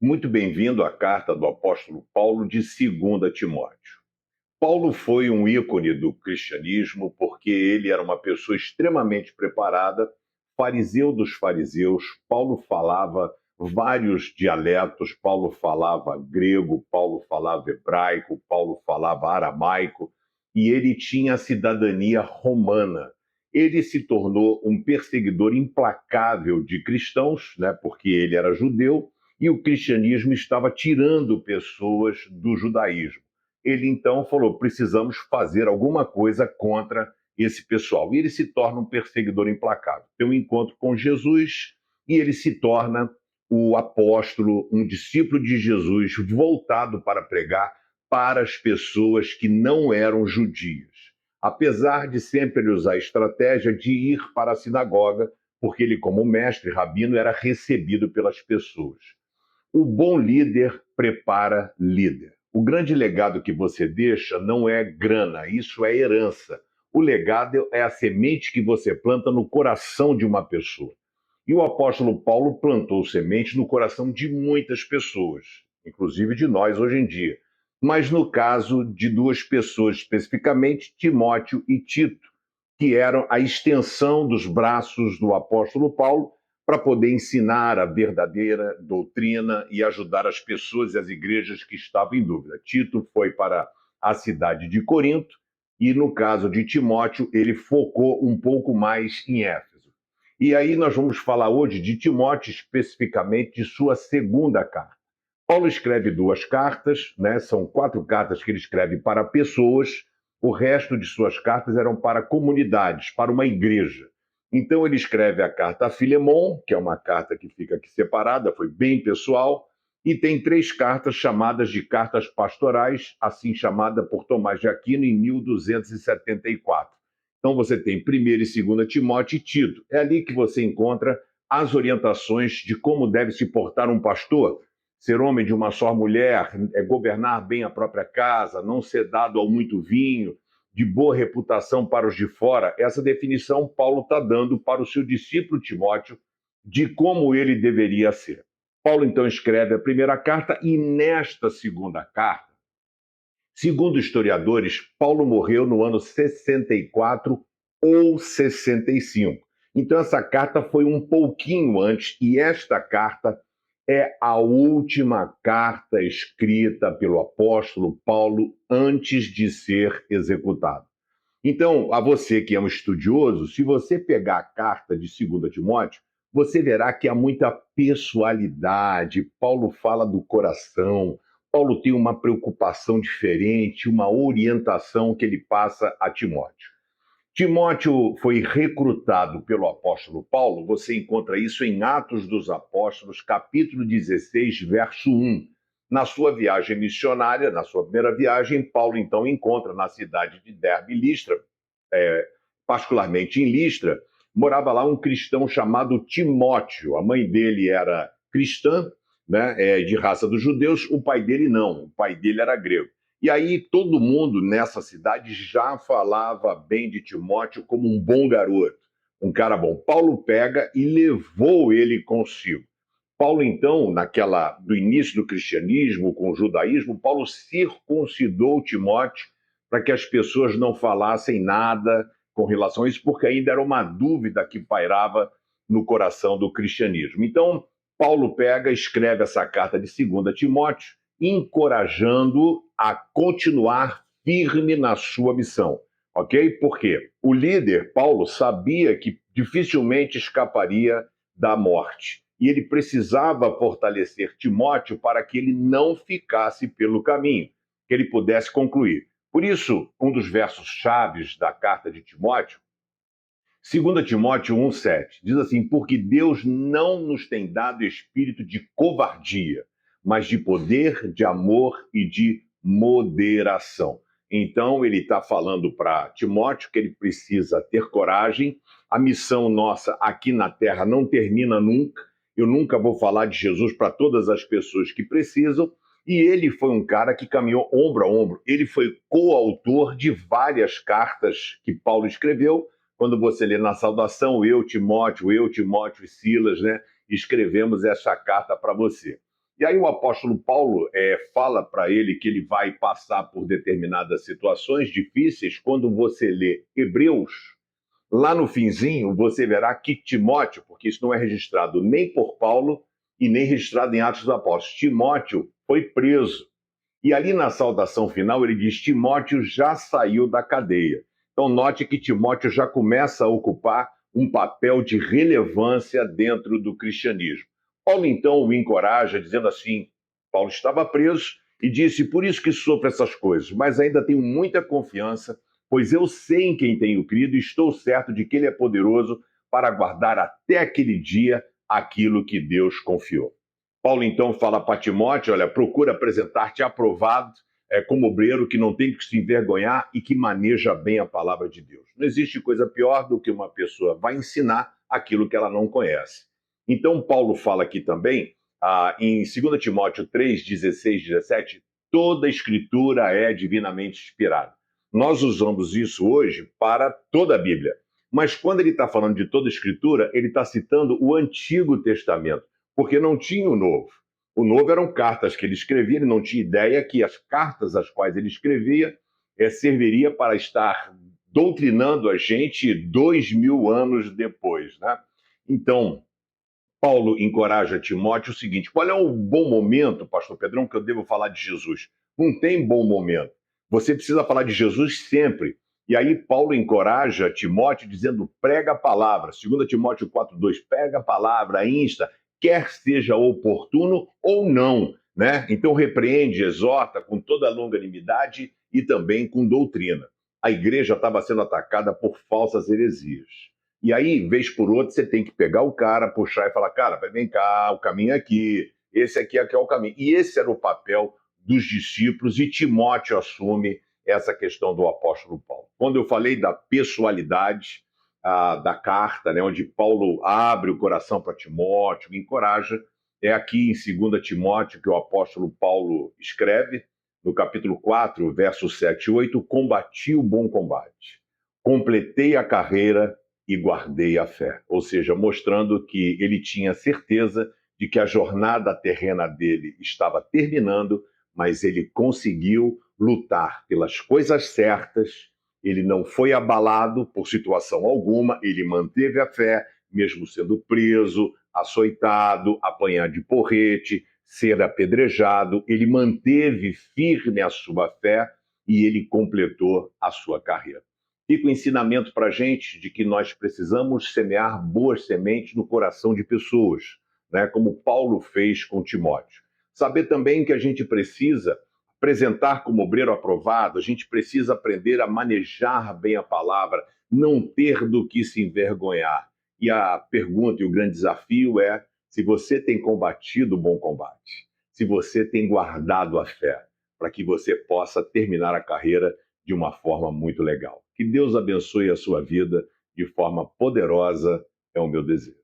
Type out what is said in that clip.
Muito bem-vindo à carta do apóstolo Paulo de 2 Timóteo. Paulo foi um ícone do cristianismo porque ele era uma pessoa extremamente preparada, fariseu dos fariseus. Paulo falava vários dialetos, Paulo falava grego, Paulo falava hebraico, Paulo falava aramaico, e ele tinha a cidadania romana. Ele se tornou um perseguidor implacável de cristãos, né, porque ele era judeu, e o cristianismo estava tirando pessoas do judaísmo. Ele então falou: precisamos fazer alguma coisa contra esse pessoal. E ele se torna um perseguidor implacável. Tem um encontro com Jesus e ele se torna o apóstolo, um discípulo de Jesus, voltado para pregar para as pessoas que não eram judias. Apesar de sempre ele usar a estratégia de ir para a sinagoga, porque ele, como mestre rabino, era recebido pelas pessoas. O bom líder prepara líder. O grande legado que você deixa não é grana, isso é herança. O legado é a semente que você planta no coração de uma pessoa. E o apóstolo Paulo plantou semente no coração de muitas pessoas, inclusive de nós hoje em dia. Mas no caso de duas pessoas especificamente, Timóteo e Tito, que eram a extensão dos braços do apóstolo Paulo para poder ensinar a verdadeira doutrina e ajudar as pessoas e as igrejas que estavam em dúvida. Tito foi para a cidade de Corinto e, no caso de Timóteo, ele focou um pouco mais em Éfeso. E aí nós vamos falar hoje de Timóteo, especificamente de sua segunda carta. Paulo escreve duas cartas, né? São 4 cartas que ele escreve para pessoas, o resto de suas cartas eram para comunidades, para uma igreja. Então ele escreve a carta a Filemon, que é uma carta que fica aqui separada, foi bem pessoal, e tem 3 cartas chamadas de cartas pastorais, assim chamada por Tomás de Aquino em 1274. Então você tem 1ª e 2ª Timóteo e Tito. É ali que você encontra as orientações de como deve se portar um pastor, ser homem de uma só mulher, governar bem a própria casa, não ser dado ao muito vinho, de boa reputação para os de fora. Essa definição Paulo está dando para o seu discípulo Timóteo de como ele deveria ser. Paulo então escreve a primeira carta e nesta segunda carta, segundo historiadores, Paulo morreu no ano 64 ou 65. Então essa carta foi um pouquinho antes e esta carta é a última carta escrita pelo apóstolo Paulo antes de ser executado. Então, a você que é um estudioso, se você pegar a carta de 2 Timóteo, você verá que há muita pessoalidade. Paulo fala do coração, Paulo tem uma preocupação diferente, uma orientação que ele passa a Timóteo. Timóteo foi recrutado pelo apóstolo Paulo, você encontra isso em Atos dos Apóstolos, capítulo 16, verso 1. Na sua viagem missionária, na sua primeira viagem, Paulo então encontra na cidade de Derbe e Listra, particularmente em Listra, morava lá um cristão chamado Timóteo. A mãe dele era cristã, né, de raça dos judeus, o pai dele não, o pai dele era grego. E aí todo mundo nessa cidade já falava bem de Timóteo como um bom garoto, um cara bom. Paulo pega e levou ele consigo. Paulo, então, do início do cristianismo com o judaísmo, Paulo circuncidou Timóteo para que as pessoas não falassem nada com relação a isso, porque ainda era uma dúvida que pairava no coração do cristianismo. Então, Paulo pega, escreve essa carta de 2 Timóteo, encorajando a continuar firme na sua missão, ok? Porque o líder, Paulo, sabia que dificilmente escaparia da morte. E ele precisava fortalecer Timóteo para que ele não ficasse pelo caminho, que ele pudesse concluir. Por isso, um dos versos chaves da carta de Timóteo, 2 Timóteo 1,7, diz assim: porque Deus não nos tem dado espírito de covardia, mas de poder, de amor e de moderação. Então, ele está falando para Timóteo que ele precisa ter coragem. A missão nossa aqui na Terra não termina nunca. Eu nunca vou falar de Jesus para todas as pessoas que precisam. E ele foi um cara que caminhou ombro a ombro. Ele foi coautor de várias cartas que Paulo escreveu. Quando você lê na saudação, eu, Timóteo e Silas, né, escrevemos essa carta para você. E aí o apóstolo Paulo fala para ele que ele vai passar por determinadas situações difíceis. Quando você lê Hebreus, lá no finzinho, você verá que Timóteo, porque isso não é registrado nem por Paulo e nem registrado em Atos dos Apóstolos, Timóteo foi preso. E ali na saudação final ele diz: Timóteo já saiu da cadeia. Então note que Timóteo já começa a ocupar um papel de relevância dentro do cristianismo. Paulo então o encoraja, dizendo assim: Paulo estava preso e disse: por isso que sofro essas coisas, mas ainda tenho muita confiança, pois eu sei em quem tenho crido e estou certo de que ele é poderoso para guardar até aquele dia aquilo que Deus confiou. Paulo então fala para Timóteo: olha, procura apresentar-te aprovado como obreiro que não tem que se envergonhar e que maneja bem a palavra de Deus. Não existe coisa pior do que uma pessoa vai ensinar aquilo que ela não conhece. Então Paulo fala aqui também, em 2 Timóteo 3, 16, 17, toda a escritura é divinamente inspirada. Nós usamos isso hoje para toda a Bíblia. Mas quando ele está falando de toda a escritura, ele está citando o Antigo Testamento, porque não tinha o Novo. O Novo eram cartas que ele escrevia, ele não tinha ideia que as cartas às quais ele escrevia serviria para estar doutrinando a gente 2000 anos depois, né? Então, Paulo encoraja Timóteo o seguinte: qual é o bom momento, pastor Pedrão, que eu devo falar de Jesus? Não tem bom momento. Você precisa falar de Jesus sempre. E aí Paulo encoraja Timóteo dizendo: prega a palavra. 2 Timóteo 4:2, prega a palavra, insta, quer seja oportuno ou não, né? Então repreende, exorta com toda a longanimidade e também com doutrina. A igreja estava sendo atacada por falsas heresias. E aí, vez por outra, você tem que pegar o cara, puxar e falar: cara, vem cá, o caminho é aqui, esse aqui é o caminho. E esse era o papel dos discípulos, e Timóteo assume essa questão do apóstolo Paulo. Quando eu falei da pessoalidade da carta, né, onde Paulo abre o coração para Timóteo, encoraja, é aqui em 2 Timóteo que o apóstolo Paulo escreve, no capítulo 4, versos 7 e 8, combati o bom combate, completei a carreira e guardei a fé. Ou seja, mostrando que ele tinha certeza de que a jornada terrena dele estava terminando, mas ele conseguiu lutar pelas coisas certas, ele não foi abalado por situação alguma, ele manteve a fé, mesmo sendo preso, açoitado, apanhar de porrete, ser apedrejado, ele manteve firme a sua fé e ele completou a sua carreira. Fica o ensinamento para a gente de que nós precisamos semear boas sementes no coração de pessoas, né? Como Paulo fez com Timóteo. Saber também que a gente precisa apresentar como obreiro aprovado, a gente precisa aprender a manejar bem a palavra, não ter do que se envergonhar. E a pergunta e o grande desafio é se você tem combatido o bom combate, se você tem guardado a fé, para que você possa terminar a carreira de uma forma muito legal. Que Deus abençoe a sua vida de forma poderosa, é o meu desejo.